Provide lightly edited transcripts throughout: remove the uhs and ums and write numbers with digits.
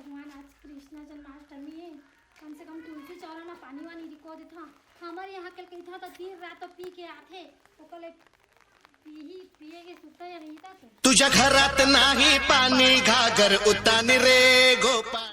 भगवान आज कृष्ण जन्माष्टमी है, कम से कम तुलसी चौरा में पानी वानी रिको देता। हमारे यहाँ कल कही था तो दिन रात तो पी के आते तो कल पिए के सुता या नहीं था तुझ्या घरात नाही पाणी घागर उतानी रे गोपाळ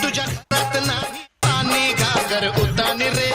तुझ्या घरात नाही पाणी घागर उतानी रे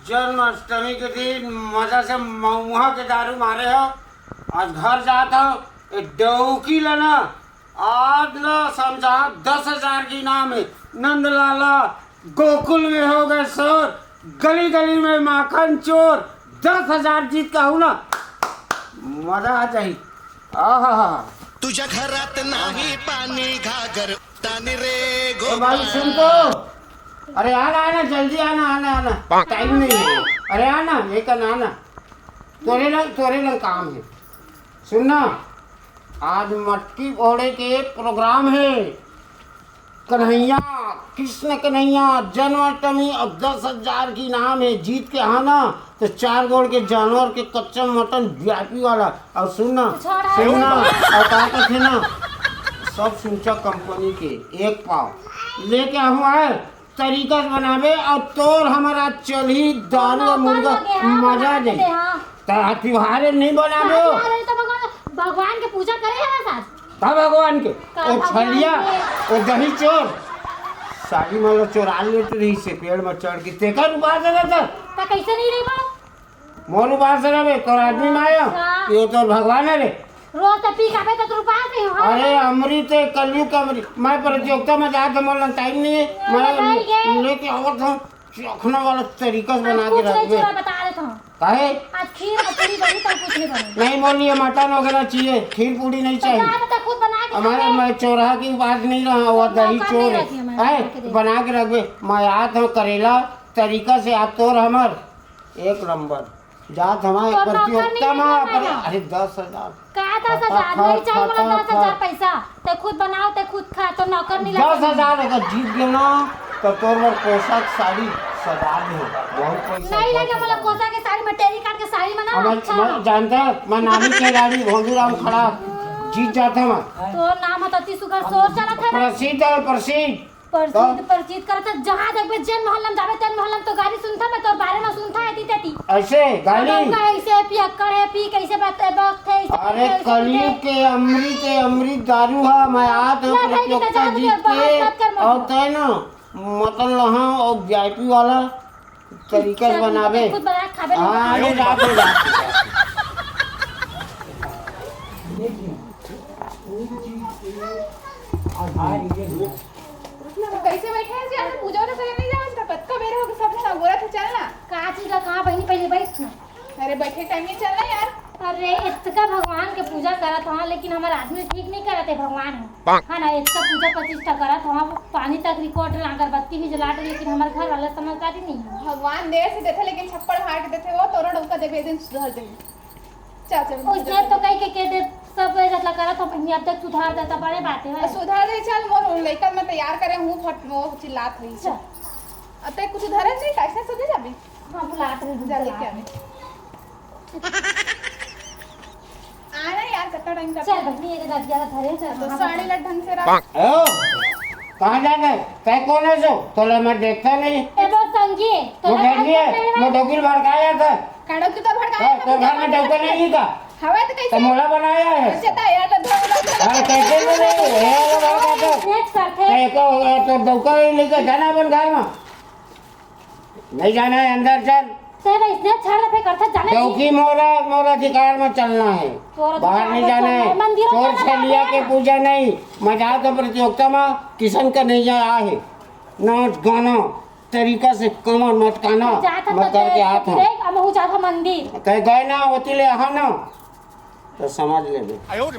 जन्माष्टमी के दिन मजा से मऊहा के दारू मारे हो। आज घर जाता हो डौकी लेना आज ना समझा 10,000 की नाम है। नंदलाला गोकुल में हो गए शोर, गली गली में माखन चोर। 10,000 जीत का हूँ ना मजा आ जाए। आहा तुझ्या घरात नाही पाणी घागर उतानी रे भाई सुन तो, अरे आना आना जल्दी आना आना आना, टाइम नहीं है। अरे आना एक आना, तोरे लग काम है। सुनना आज मटकी फोड़े के प्रोग्राम है। कन्हैया कृष्ण कन्हैया जन्माष्टमी और 10,000 की नाम है। जीत के आना तो 4 गोड़ के जानवर के कच्चा मटन वीआईपी वाला। और सुनना सुनना और कहा थे ना सब सुनचा कंपनी के 1 पाव लेके आऊँ आए तरीका से बनावे और तोर हमारा चली दारू और मुर्गा मजा दे। त्योहार नहीं बनावे हो भगवान के पूजा करे है ना का भगवान के ओ छलिया ओ दही चोर साड़ी मालो चोरा लेते रही से पेड़ में चढ़ के तेकर उबार से रहता तो कैसे नहीं रही मोर उबार से रहे तोर आदमी में आया ये तो भगवान है रे। रोज तो पी खावे तो उबार से हो। अरे अमृत है कलयुग का अमृत। मैं प्रतियोगिता में जाता मोला टाइम नहीं है। मैं लेके आवत हूँ चखना वाला तरीका से बना के रख दे। बता देता हूँ काहे आज खीर पूरी बनी तो कुछ नहीं बनी। नहीं बोलिए मटन वगैरह चाहिए, खीर पूरी नहीं चाहिए। तो खुद बना के हमारे मैं चोरा की बात नहीं रहा हुआ, दही चोर है बना के रख दे। मैं आत हूँ करेला तरीका से आप तोर हमार 1 नंबर जात हमारे प्रतियोगिता में। अरे 10,000 कहा 10,000 नहीं चाहिए मला 10,000 पैसा ते खुद बनाओ ते खुद खा तो नौकर नहीं लगा। 10,000 अगर जीत गए ना तो तोर पर पोशाक साड़ी सजा दे बहुत पैसा नहीं लगे मला कोसा के साड़ी में टेरी काट के साड़ी में ना अच्छा मैं जानता है मैं नानी के गाड़ी भोजूराम खड़ा जीत जाता मैं। तो नाम हतती सुगर सोर चला था प्रसिद्ध है प्रसिद्ध परिचित करता जहां तक में जन मोहल्ला में जावे तन मोहल्ला में तो गाड़ी सुनता मैं तो बारे में सुनता है ती ऐसे गाड़ी कैसे पियक्कड़ है पी कैसे बात वक्त है। अरे कलयुग के अमृत दारू है। मैं आज प्रतियोगिता जीत के और तय ना मतलब लहा और वीआईपी वाला तरीका से बनावे। खुद बना खावे। हां अरे रात कैसे बैठे हैं जी? आज पूजा वाला समय नहीं जाओ इसका पत्ता मेरे हो सब ना बोला था चलना। का चीज का कहां बहनी पहले बैठ ना। अरे बैठे टाइम में चलना यार। अरे इसका भगवान के पूजा करत हां लेकिन हमार आदमी ठीक नहीं करते भगवान है ना। इसका पूजा प्रतिष्ठा करत हां पानी तक रिकॉर्ड अगरबत्ती भी जलाते लेकिन हमार घर वाला समझदारी नहीं है। भगवान देर से देते लेकिन छप्पड़ फाड़ के देते वो तोरण उनका जब एक दिन सुधर देंगे। चल उसने तो कई के दे सब जतला करत हो पहले अब तक सुधार देता बड़े बातें है। सुधार दे चल मोर लइका में तैयार करे हूं फट वो चिल्लात हुई चल अते कुछ धरे नहीं कैसे सोचे जाबी। हां बुलात रही जा लेके आवे आना यार कितना टाइम का। चल बहनी ये ज्यादा धरे चल तो साड़ी लट ढंग से रख। ओ कहां जाना है? तय कौन है जो तोले मैं देखता नहीं। ए वो संगी तो देखिए मैं डोकिल भड़काया था। काड़ो की तो भड़काया तो घर में डोका नहीं था हवा तो कैसे मोला बनाया है। चता यार तो अरे कैसे नहीं ये बात है नेक्स्ट करते तो डोका लेकर जाना अपन घर में नहीं जाना है अंदर चल। से भाई इसने छाड़ दे करता जाने क्योंकि मोरा अधिकार में चलना है बाहर नहीं जाना है। चोर छलिया के पूजा नहीं। मैं जाओ तो प्रतियोगिता में किशन का नहीं आया है नाच गाना तरीका से कमर मटकाना जात मत करके हाथ हम देख अब हूँ जात मंदिर कह गए ना होती ले हाँ ना तो समझ ले क्या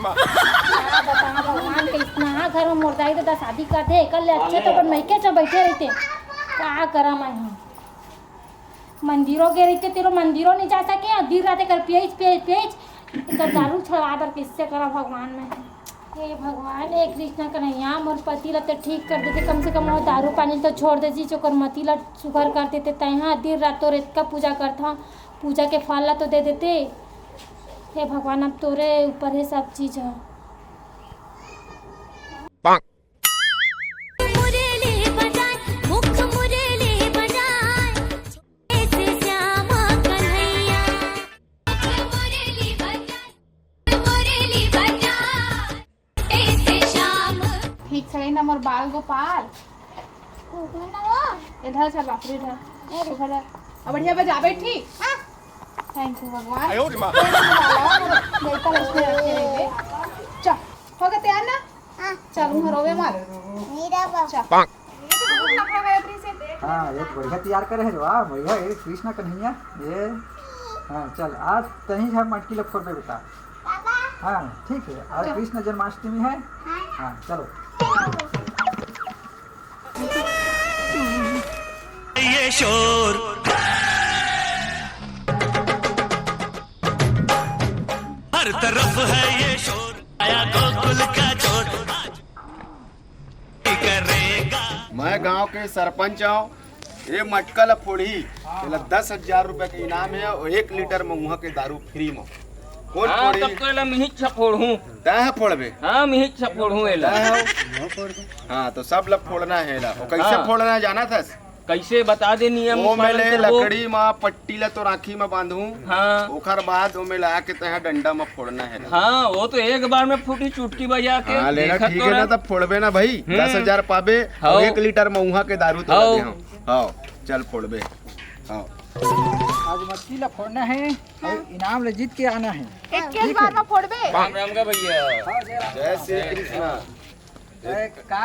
बता भगवान के इतना घर में मुर्दाई तो शादी करते कल अच्छे तो अपन मैके से बैठे रहते क्या करा मैं हूँ मंदिरों के रहते तेरो मंदिरों नहीं जा सके दिन रात कर पेज दारू छड़ा कर किससे करा भगवान में हे भगवान हे कृष्ण कन्हैया मोर पति ला तो ठीक कर देते कम से कम वो दारू पानी तो छोड़ देती चोकर मती ला सुगर कर देते तहाँ दिन रात तो रेत का पूजा करता पूजा के फल ला तो दे देते हे भगवान अब तोरे ऊपर है सब चीज है ठीक से ना मोर बाल गोपाल इधर चल बाप रे इधर अब बढ़िया बजाबे ठीक थैंक यू भगवान चल हो गए तैयार ना चल घर रोवे मत हाँ एक बढ़िया तैयार करे है वाह बढ़िया ये कृष्ण कन्हैया ये हाँ चल आज तहीं है मटकी लग फोड़ बेटा हाँ ठीक है आज कृष्ण जन्माष्टमी है हाँ चलो ये शोर हर तरफ है ये शोर आया गोकुल का चोर करेगा। मैं गांव के सरपंच हूँ। ये मटका ला फोड़ी 10,000 रुपए का इनाम है और 1 लीटर महुआ के दारू फ्री में। कौन हाँ फोड़ी? तब तो मिहित छपोड़ हूँ। तय फोड़बे? हाँ मिहित छपोड़ हूँ एला। हाँ तो सब ला फोड़ना है ला। और कैसे हाँ। फोड़ना है जाना था? कैसे बता दे नियम वो पालन मेले करबो। लकड़ी में पट्टी ला तो राखी में बांधू। हाँ ओखर बाद वो में ला के तय डंडा में फोड़ना है। हाँ वो तो एक बार में फूटी चुटकी बजा के हाँ लेना देखत ठीक तो है ना रह। तब फोड़बे ना भाई 10,000 पाबे हाँ। और 1 लीटर महुआ के दारू तो हाँ। दे हम। हाँ चल फोड़बे। हाँ आज मटकी ला फोड़ना है और इनाम ले जीत के आना है एक के बार में फोड़बे राम राम का भैया। हाँ जय राम। जय श्री कृष्णा।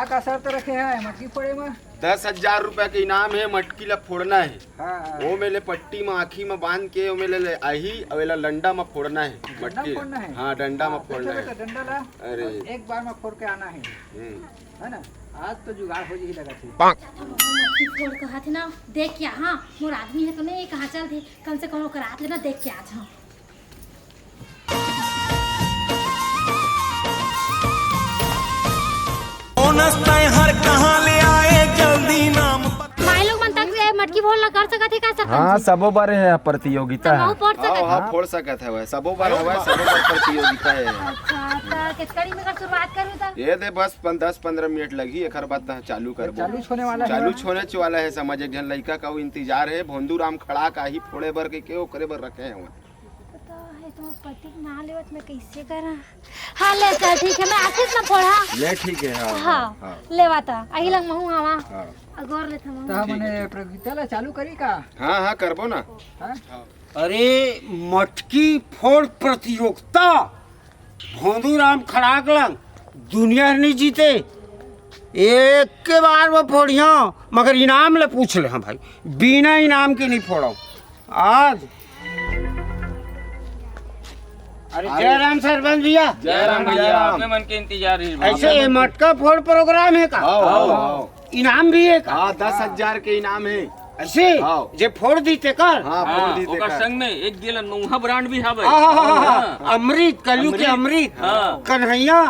का शर्त रखे है मटकी फोड़े में 10,000 रुपए के इनाम है। मटकी ला फोड़ना है। हाँ वो मेले पट्टी में आँखी में बांध के वो मेले आही अवेला लंडा में फोड़ना है मटकी। फोड़ना है? हाँ डंडा में फोड़ना है। तो डंडा ला अरे। और एक बार में फोड़ के आना है हम्म। है ना आज तो जुगाड़ हो जी लगा थी मटकी फोड़ के हाथ ना देख के हाँ मोर आदमी है तो नहीं कहाँ चल थे कम से कम ओकर हाथ लेना देख के आज हाँ हर कहाँ ले आए जल्दी नाम माई लोग मन तक मटकी फोड़ ला कर सकत है का सकत हाँ सबो बार है प्रतियोगिता है। हम पढ़ हाँ सकत हाँ फोड़ सकत है सबो बार हवा सबो बार प्रतियोगिता है। अच्छा तो कितनी में कर शुरुआत करूँ तो ये दे बस 10-15 मिनट लगी एक बात तो चालू कर चालू होने वाला है चालू छोने वाला है। समझ एक जन लड़का का वो इंतजार है भोंदू राम खड़ा का ही फोड़े बर के क्यों करे बर रखे हैं पता है तो पति ना लेवत मैं कैसे करा हाँ ले चल ठीक है मैं आशीष ना फोड़ा ले ठीक है। हाँ हाँ लेवा था आई लग महू हवा हाँ अगोर ले था तो हमने प्रतियोगिता ला चालू करी का हाँ हाँ करबो ना। हाँ अरे मटकी फोड़ प्रतियोगिता भोंदू राम खड़ाक लंग दुनिया नहीं जीते एक के बार वो फोड़िया मगर इनाम ले पूछ ले हम भाई बिना इनाम के नहीं फोड़ो आज। अरे जय राम सरपंच भैया। जय राम जय भैया राम। अपने मन के इंतजार ही ऐसे ये मटका फोड़ प्रोग्राम है का हाँ हाँ हाँ इनाम भी है का हाँ 10,000 के इनाम है। ऐसे हाँ। जे फोड़ दीते कर हाँ फोड़ दी ओकर संग में एक गिलन मऊहा ब्रांड भी हवे। अमृत कलयु के अमृत हाँ। कन्हैया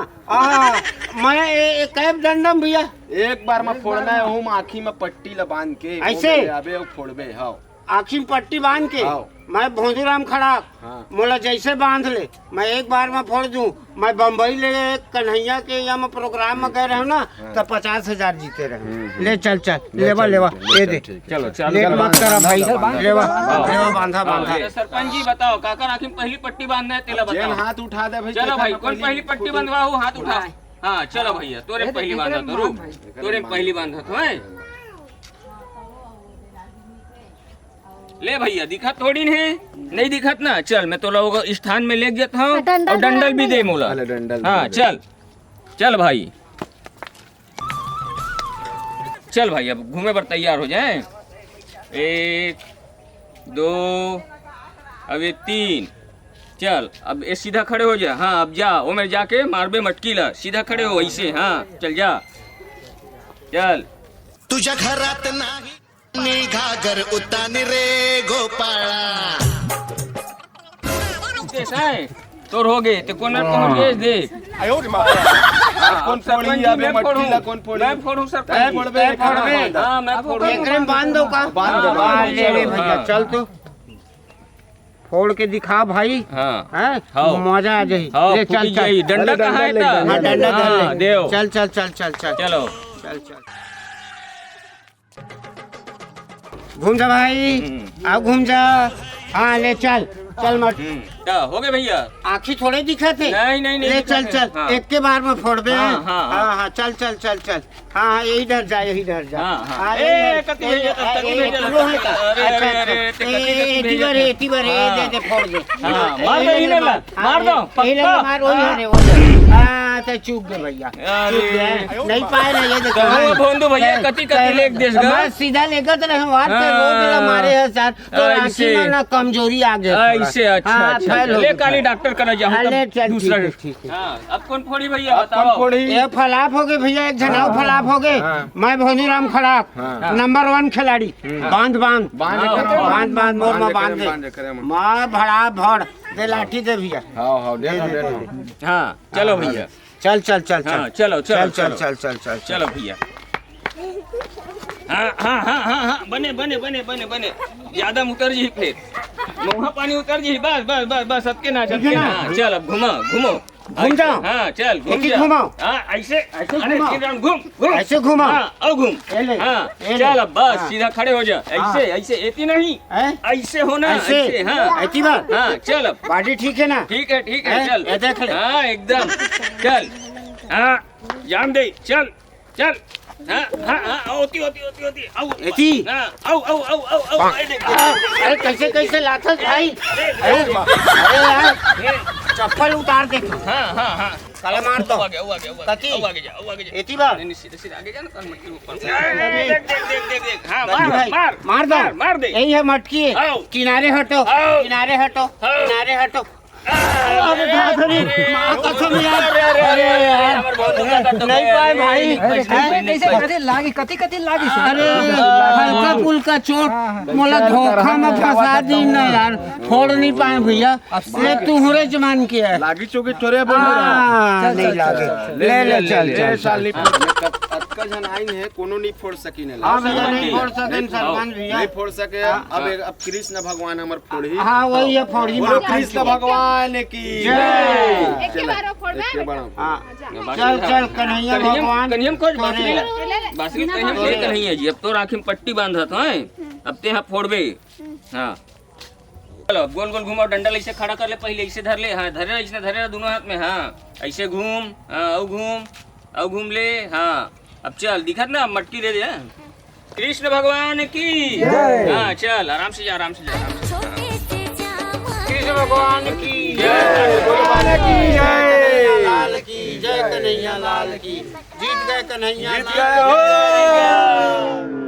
मैं एक कैब दंडम भैया एक बार में फोड़ना है हूँ आँखी में पट्टी ला बांध के ऐसे? अबे वो फोड़बे। हाँ आँखी में पट्टी बांध के हाँ। मैं भोंदूराम खड़ा हाँ। मोला जैसे बांध ले मैं एक बार में फोड़ दूं। मैं बम्बई ले कन्हैया के या में प्रोग्राम में गए रहे ना तो 50,000 जीते रहे। ले चल चल लेवा लेवा ये दे चलो लेट मत करा भाई लेवा लेवा बांधा बांधा। अरे सरपंच जी बताओ काकर आखिर पहली पट्टी बांधना है तेला जेन बताओ। हाथ उठा दे भाई। चलो भाई कौन पहली पट्टी बंधवाओ हाथ उठा। हाँ चलो भैया तोरे पहली बांधा तो रुक तोरे पहली बांधा तो है ले भैया दिखत थोड़ी है नहीं दिखत ना चल मैं तो लोग स्थान में ले जाता हूँ और डंडल भी दे मोला। अरे डंडल हाँ चल चल भाई चल भाई अब घूमे पर तैयार हो जाए। 1 2 अब ये 3 चल अब ये सीधा खड़े हो जा। हाँ अब जा वो में जाके मारबे मटकी ला सीधा खड़े हो ऐसे। हाँ चल जा चल। तुझ्या घरात नाही घागर उतानी रे गोपाळा तोर हो गए तो कोना पहुंच गए देख। कौन फोड़ी अबे मटकी ला कौन फोड़ी? मैं फोड़ू सरपंच। फोड़बे हाँ मैं फोड़ू। एकरे में बांध दो का? बांध दो, हाँ, ले ले हाँ। भैया चल तो फोड़ के दिखा भाई। हाँ हैं? हाँ। मजा आ जाई। हाँ ले चल चल। डंडा कहाँ है ता? हाँ डंडा धर हाँ, ले। देव चल चल चल चल चल चलो। चल चल घूम जा भाई। आओ घूम जा। हाँ ले चल चल मत। क्या हो गए भैया? आँखी थोड़े दिखा थे। नहीं ले चल चल हाँ। एक के बार में फोड़ दे। हाँ, हाँ, हाँ हाँ चल चल चल चल। हाँ हाँ यही डर जा यही डर जा। हाँ, हाँ। हाँ, ए, ले, कति ले, भेजा, ले, कति ए, भेजा, एतिरो है का? अरे, अच्छा, अरे, अच्छा। अरे, कति एटी भेजा। बार एटी बार हाँ। दे दे फोड़ दे। हाँ, मार दो, इन्हें ला, मार दो, यही ले, पक्का। मार वही हाँ। है वो। हाँ तो चूक गए भैया। अरे। चूक गए। नहीं पाए ना ये देखो। कहाँ भोंदू भैया, कति कति लेक देश गा? बस सीधा लेकर तो रहे वार से हाँ। रोज मेरा मारे है साथ तो ऐसे। आँखी में ना कमजोरी आ गया थोड़ा। ऐसे अच्छा हाँ, अच्छा फैल हो ले गया। काली डॉक्टर करा जाऊँ हाँ, ले चल दूसरा। ठीक है, ठीक है। हाँ अब कौन फोड़ी भैया कौन बताओ। फोड़ी? ये फलाप हो गए भैया एक जनाव फलाप हो गए। मैं भोनीराम खड़ाक नंबर 1 खिलाड़ी। बांध बांध बांध हाँ, कर बांध बांध मोर में बांध दे। बांध करे हम। माँ भड़ा भड़ दे लाठी दे भैया। हाँ हाँ दे दे। हाँ चलो भैया। चल चल चल हाँ चल चलो चल चलो चल चल चल चल चलो भैया। हाँ हाँ हाँ हाँ हाँ बने बने बने बने बने ज्यादा उतर जी फिर मुँह पानी उतर जी बस बस बस बस सबके ना सबके ना। हाँ, चल अब घुमा घूमो घूम जाओ। हाँ चल घूम एक ही जा। घुमाओ। हाँ ऐसे ऐसे घुमाओ। तीन राउंड घूम घूम ऐसे घुमाओ। हाँ अब घूम। ये ले, हाँ ये ले। चल अब बस हाँ। सीधा खड़े हो जा। ऐसे ऐसे ऐसी नहीं हैं? ऐसे होना ऐसे ऐसे। हाँ ऐसी बात। हाँ चल अब बॉडी ठीक है ना? ठीक है हैं? चल ये देख ले। हाँ एकदम चल। हाँ जाम दे चल चल। हाँ हाँ हाँ होती होती होती होती आओ ऐसी? हाँ आओ आओ आओ आओ आओ अरे देख, अरे कैसे कैसे लाथा भाई? अरे यार चप्पल उतार दे। हाँ हाँ हाँ साला मार दो। वो आ गया वो आ गया वो आ कति? गया वो आ गया वो आ गया। एती बार नहीं नहीं सीधे सीधे आगे जा ना कान मटकी के ऊपर। देख देख देख देख देख हाँ मार भाई, मार मार दो। मार दे। यही है मटकी। आओ। किनारे हटो आओ। किनारे हटो आओ। किनारे हटो। अरे माँ कसम यार। अरे यार नहीं पाए भाई। कैसे लागी कति कति लागी से? अरे हल्का फुल्का चोट मोला धोखा में फंसा दी ना यार। फोड़ नहीं पाए भैया। ले तू हुरे जमान किया है। लागी चौकी थोड़े बोल हाँ, नहीं लागे। ले ले चल चल साल चल। नहीं अतका जन आई है कोनो नहीं फोड़ सकी ने हाँ भैया नहीं फोड़ सके सरपंच भैया। नहीं फोड़ सके। अब कृष्ण भगवान हमर फोड़ी। हाँ वही है फोड़ी बोलो माखन कृष्ण भगवान की जय। एक के बार में फोड़ एक के बार में। में। हाँ चल चल कन्हैया भगवान कन्हैया को तोरे। बासुरी कन्हैया ले कन्हैया जी अब तो आँखी में पट्टी बांधत है अब ते यहाँ फोड़बे। हाँ चलो गोल गोल घुमाओ डंडल ऐसे खड़ा कर ले पहले ऐसे धर ले। हाँ धरे ऐसे धरे दोनों हाथ में। हाँ ऐसे घूम हाँ औ घूम ले। हाँ अब चल दिखत ना मटकी दे दे। हाँ? कृष्ण भगवान की हाँ चल आराम से जा आराम से जा आराम से जा। कृष्ण भगवान की जय। भगवान की जय। लाल की जय कन्हैया लाल की। जीत गए कन्हैया जीत लाल गए की। हो।